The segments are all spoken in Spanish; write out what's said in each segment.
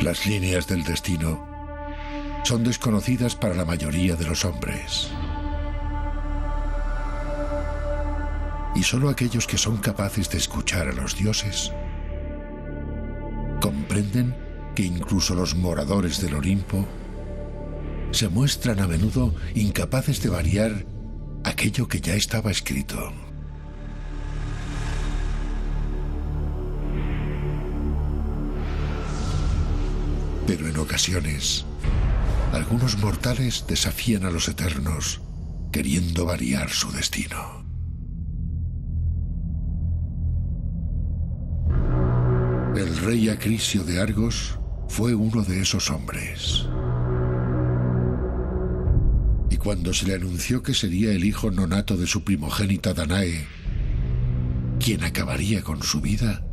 Las líneas del destino son desconocidas para la mayoría de los hombres. Y solo aquellos que son capaces de escuchar a los dioses comprenden que incluso los moradores del Olimpo se muestran a menudo incapaces de variar aquello que ya estaba escrito. Pero en ocasiones, algunos mortales desafían a los eternos, queriendo variar su destino. El rey Acrisio de Argos fue uno de esos hombres. Y cuando se le anunció que sería el hijo nonato de su primogénita Danae, quien acabaría con su vida,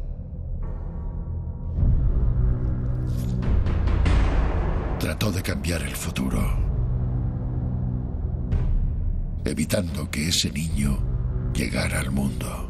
trató de cambiar el futuro, evitando que ese niño llegara al mundo.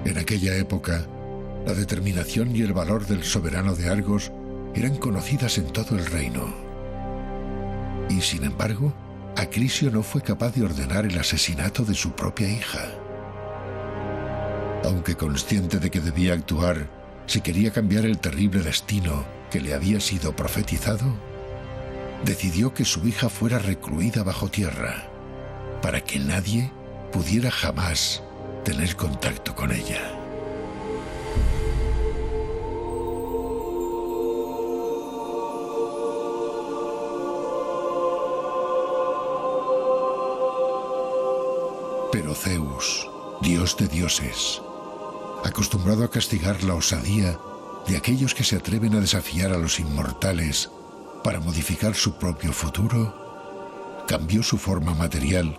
En aquella época, la determinación y el valor del soberano de Argos eran conocidas en todo el reino. Y sin embargo, Acrisio no fue capaz de ordenar el asesinato de su propia hija. Aunque consciente de que debía actuar si quería cambiar el terrible destino que le había sido profetizado, decidió que su hija fuera recluida bajo tierra, para que nadie pudiera jamás tener contacto con ella. Pero Zeus, dios de dioses, acostumbrado a castigar la osadía de aquellos que se atreven a desafiar a los inmortales para modificar su propio futuro, cambió su forma material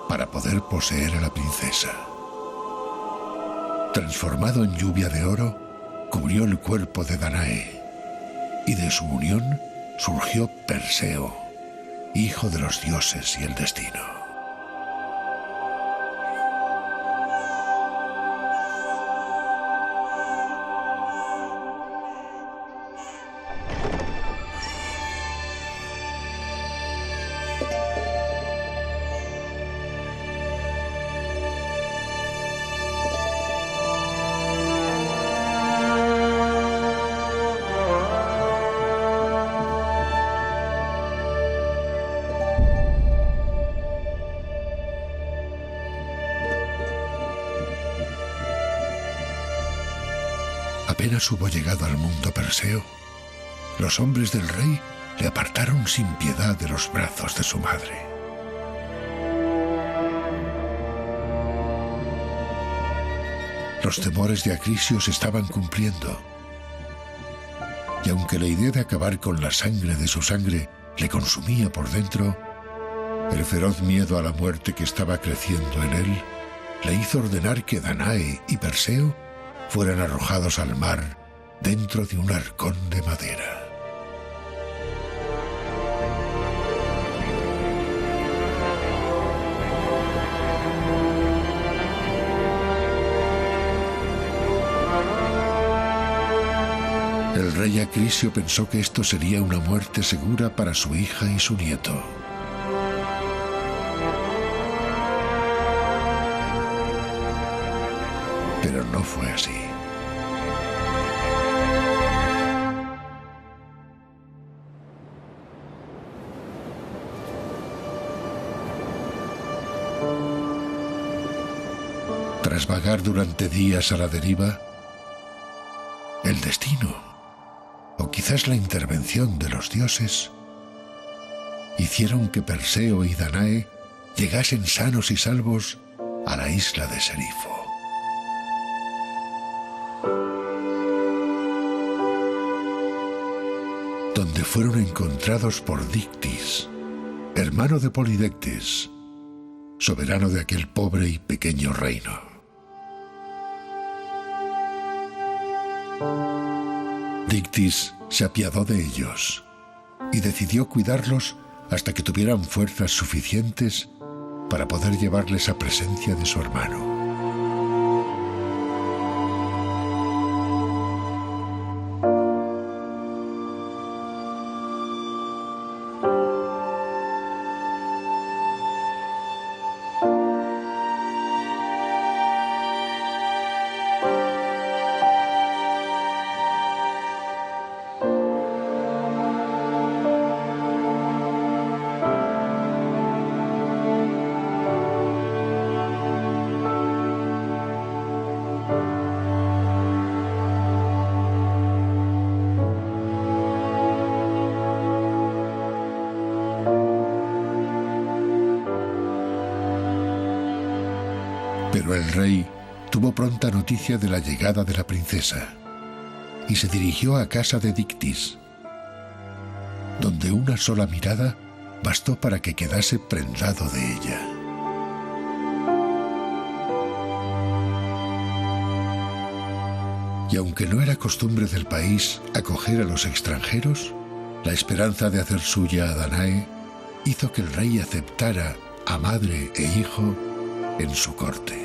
para poder poseer a la princesa. Transformado en lluvia de oro, cubrió el cuerpo de Danae, y de su unión surgió Perseo, hijo de los dioses y el destino. Apenas hubo llegado al mundo Perseo, los hombres del rey le apartaron sin piedad de los brazos de su madre. Los temores de Acrisio se estaban cumpliendo, y aunque la idea de acabar con la sangre de su sangre le consumía por dentro, el feroz miedo a la muerte que estaba creciendo en él le hizo ordenar que Danae y Perseo fueran arrojados al mar dentro de un arcón de madera. El rey Acrisio pensó que esto sería una muerte segura para su hija y su nieto. Pero no fue así. Tras vagar durante días a la deriva, el destino, o quizás la intervención de los dioses, hicieron que Perseo y Danae llegasen sanos y salvos a la isla de Serifo. Donde fueron encontrados por Dictys, hermano de Polidectes, soberano de aquel pobre y pequeño reino. Dictys se apiadó de ellos y decidió cuidarlos hasta que tuvieran fuerzas suficientes para poder llevarles a presencia de su hermano. Pero el rey tuvo pronta noticia de la llegada de la princesa y se dirigió a casa de Dictys, donde una sola mirada bastó para que quedase prendado de ella. Y aunque no era costumbre del país acoger a los extranjeros, la esperanza de hacer suya a Danae hizo que el rey aceptara a madre e hijo en su corte.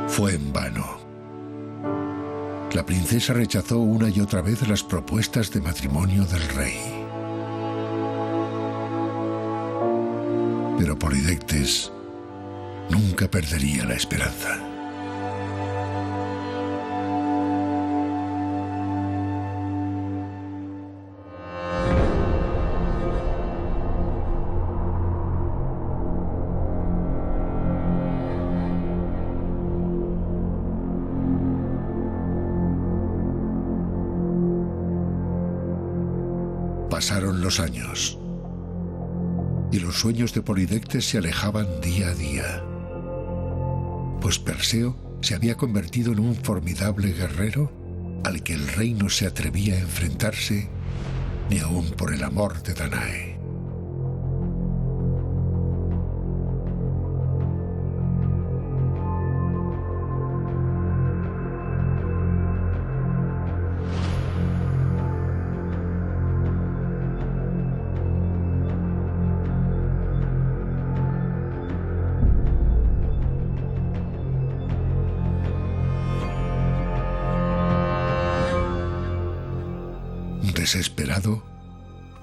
Fue en vano. La princesa rechazó una y otra vez las propuestas de matrimonio del rey. Pero Polidectes nunca perdería la esperanza. Pasaron los años, y los sueños de Polidectes se alejaban día a día, pues Perseo se había convertido en un formidable guerrero al que el rey no se atrevía a enfrentarse ni aun por el amor de Danae. Desesperado,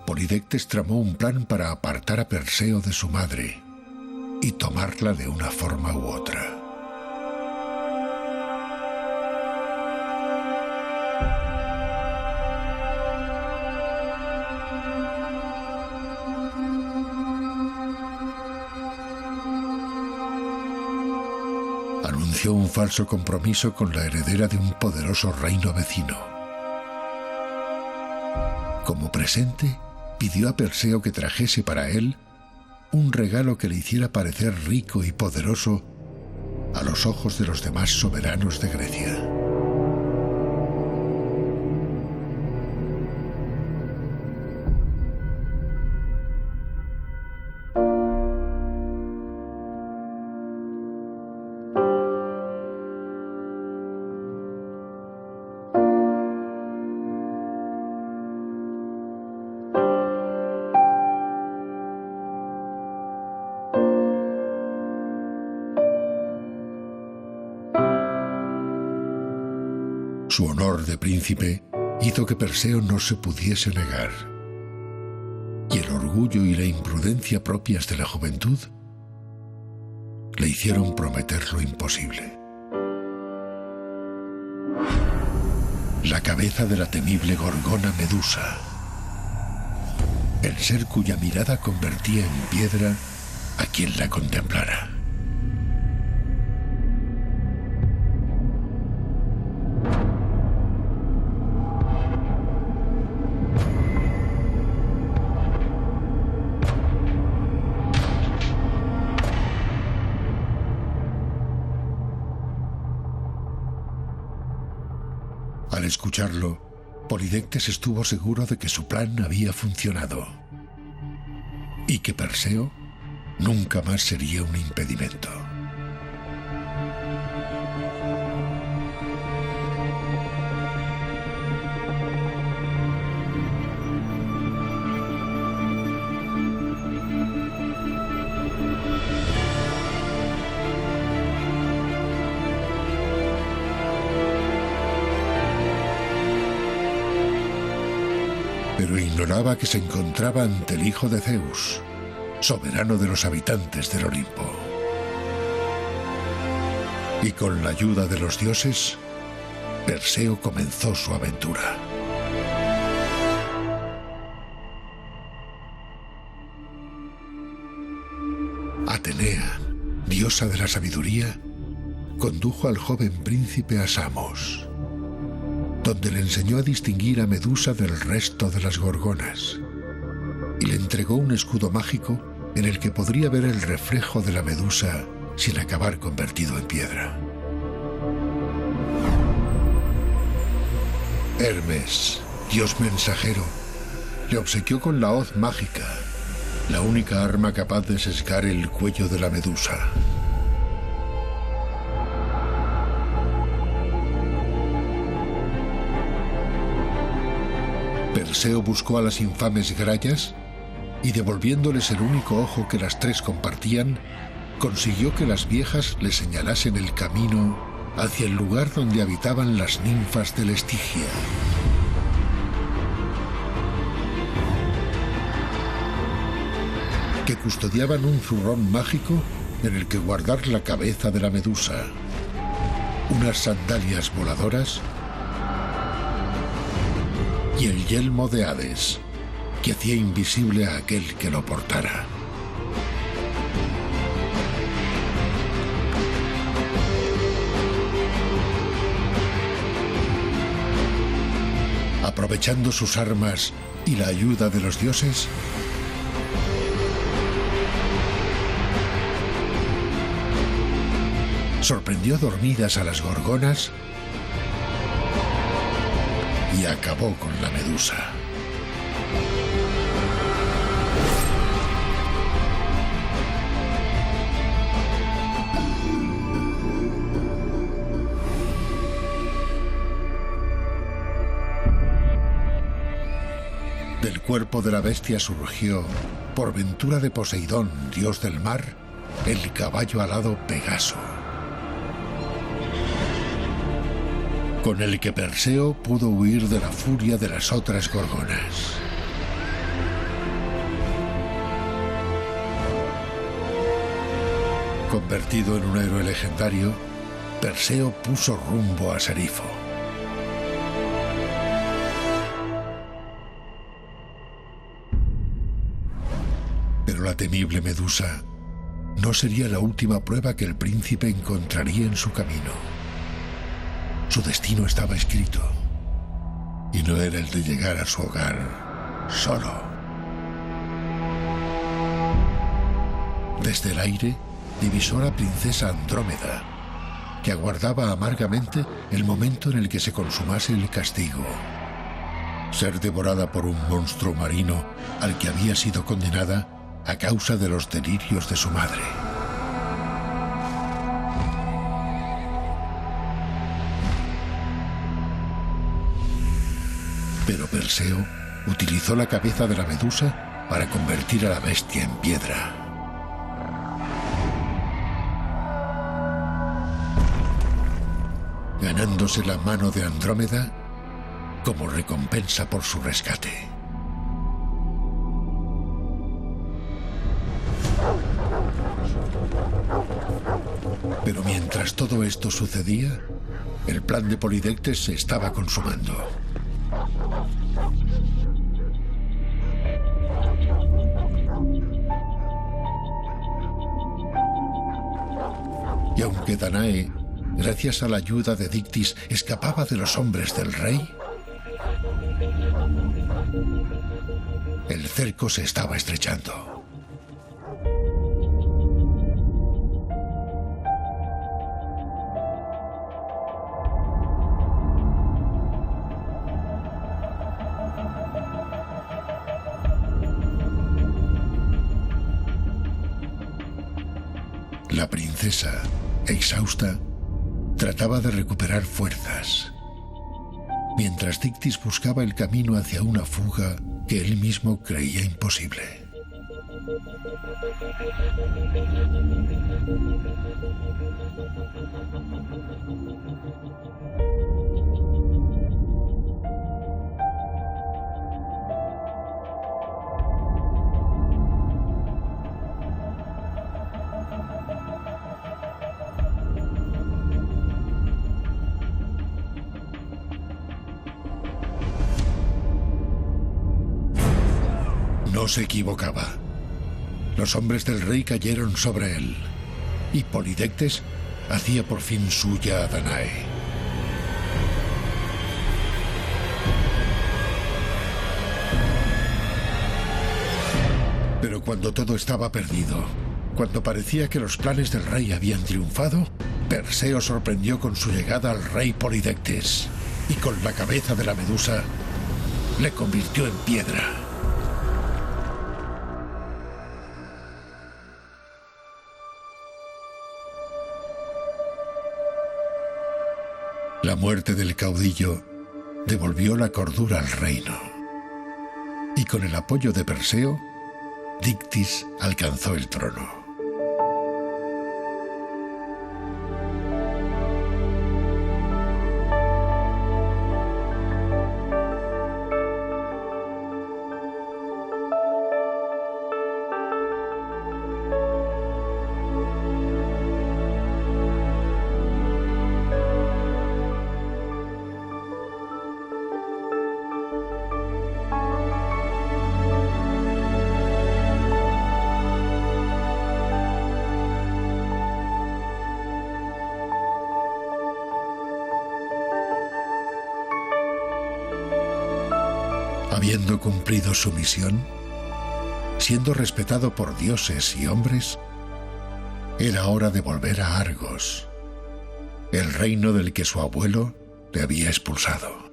Polidectes tramó un plan para apartar a Perseo de su madre y tomarla de una forma u otra. Anunció un falso compromiso con la heredera de un poderoso reino vecino. Como presente, pidió a Perseo que trajese para él un regalo que le hiciera parecer rico y poderoso a los ojos de los demás soberanos de Grecia. Su honor de príncipe hizo que Perseo no se pudiese negar, y el orgullo y la imprudencia propias de la juventud le hicieron prometer lo imposible. La cabeza de la temible gorgona Medusa, el ser cuya mirada convertía en piedra a quien la contemplara. Al escucharlo, Polidectes estuvo seguro de que su plan había funcionado y que Perseo nunca más sería un impedimento. Pero ignoraba que se encontraba ante el hijo de Zeus, soberano de los habitantes del Olimpo. Y con la ayuda de los dioses, Perseo comenzó su aventura. Atenea, diosa de la sabiduría, condujo al joven príncipe a Samos, donde le enseñó a distinguir a Medusa del resto de las gorgonas, y le entregó un escudo mágico en el que podría ver el reflejo de la Medusa sin acabar convertido en piedra. Hermes, dios mensajero, le obsequió con la hoz mágica, la única arma capaz de sesgar el cuello de la Medusa. Perseo buscó a las infames grallas y, devolviéndoles el único ojo que las tres compartían, consiguió que las viejas le señalasen el camino hacia el lugar donde habitaban las ninfas del Estigia. Que custodiaban un zurrón mágico en el que guardar la cabeza de la Medusa, unas sandalias voladoras y el yelmo de Hades, que hacía invisible a aquel que lo portara. Aprovechando sus armas y la ayuda de los dioses, sorprendió dormidas a las gorgonas y acabó con la Medusa. Del cuerpo de la bestia surgió, por ventura de Poseidón, dios del mar, el caballo alado Pegaso, con el que Perseo pudo huir de la furia de las otras gorgonas. Convertido en un héroe legendario, Perseo puso rumbo a Serifo. Pero la temible Medusa no sería la última prueba que el príncipe encontraría en su camino. Su destino estaba escrito, y no era el de llegar a su hogar solo. Desde el aire divisó a la princesa Andrómeda, que aguardaba amargamente el momento en el que se consumase el castigo: ser devorada por un monstruo marino al que había sido condenada a causa de los delirios de su madre. Pero Perseo utilizó la cabeza de la medusa para convertir a la bestia en piedra. Ganándose la mano de Andrómeda como recompensa por su rescate. Pero mientras todo esto sucedía, el plan de Polidectes se estaba consumando. Y aunque Danae, gracias a la ayuda de Dictys, escapaba de los hombres del rey, el cerco se estaba estrechando. La princesa, exhausta, trataba de recuperar fuerzas, mientras Dictys buscaba el camino hacia una fuga que él mismo creía imposible. No se equivocaba. Los hombres del rey cayeron sobre él, y Polidectes hacía por fin suya a Danae. Pero cuando todo estaba perdido, cuando parecía que los planes del rey habían triunfado, Perseo sorprendió con su llegada al rey Polidectes, y con la cabeza de la medusa le convirtió en piedra. La muerte del caudillo devolvió la cordura al reino, y con el apoyo de Perseo, Dictys alcanzó el trono. Habiendo cumplido su misión, siendo respetado por dioses y hombres, era hora de volver a Argos, el reino del que su abuelo le había expulsado.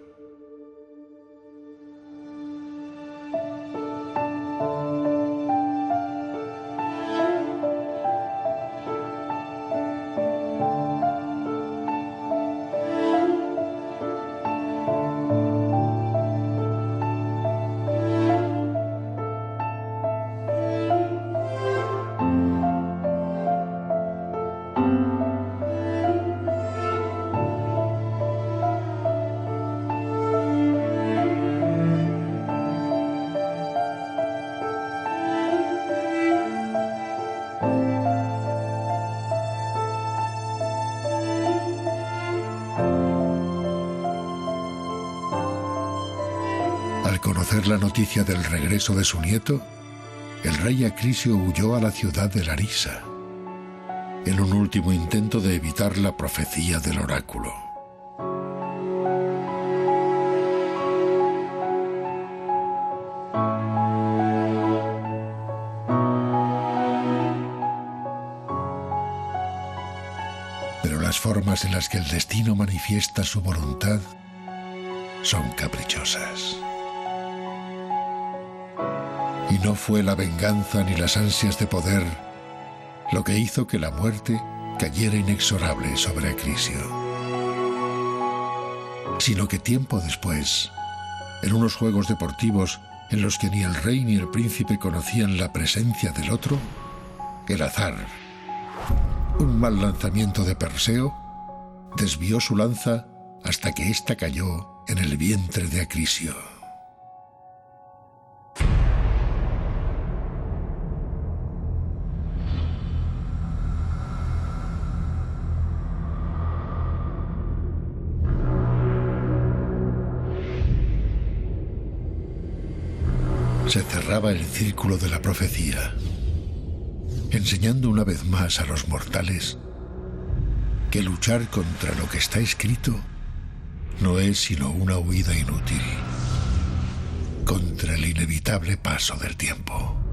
Al conocer la noticia del regreso de su nieto, el rey Acrisio huyó a la ciudad de Larisa, en un último intento de evitar la profecía del oráculo. las formas en las que el destino manifiesta su voluntad son caprichosas. Y no fue la venganza ni las ansias de poder lo que hizo que la muerte cayera inexorable sobre Acrisio, sino que tiempo después, en unos juegos deportivos en los que ni el rey ni el príncipe conocían la presencia del otro, el azar, un mal lanzamiento de Perseo, desvió su lanza hasta que ésta cayó en el vientre de Acrisio. Se cerraba el círculo de la profecía, enseñando una vez más a los mortales que luchar contra lo que está escrito no es sino una huida inútil contra el inevitable paso del tiempo.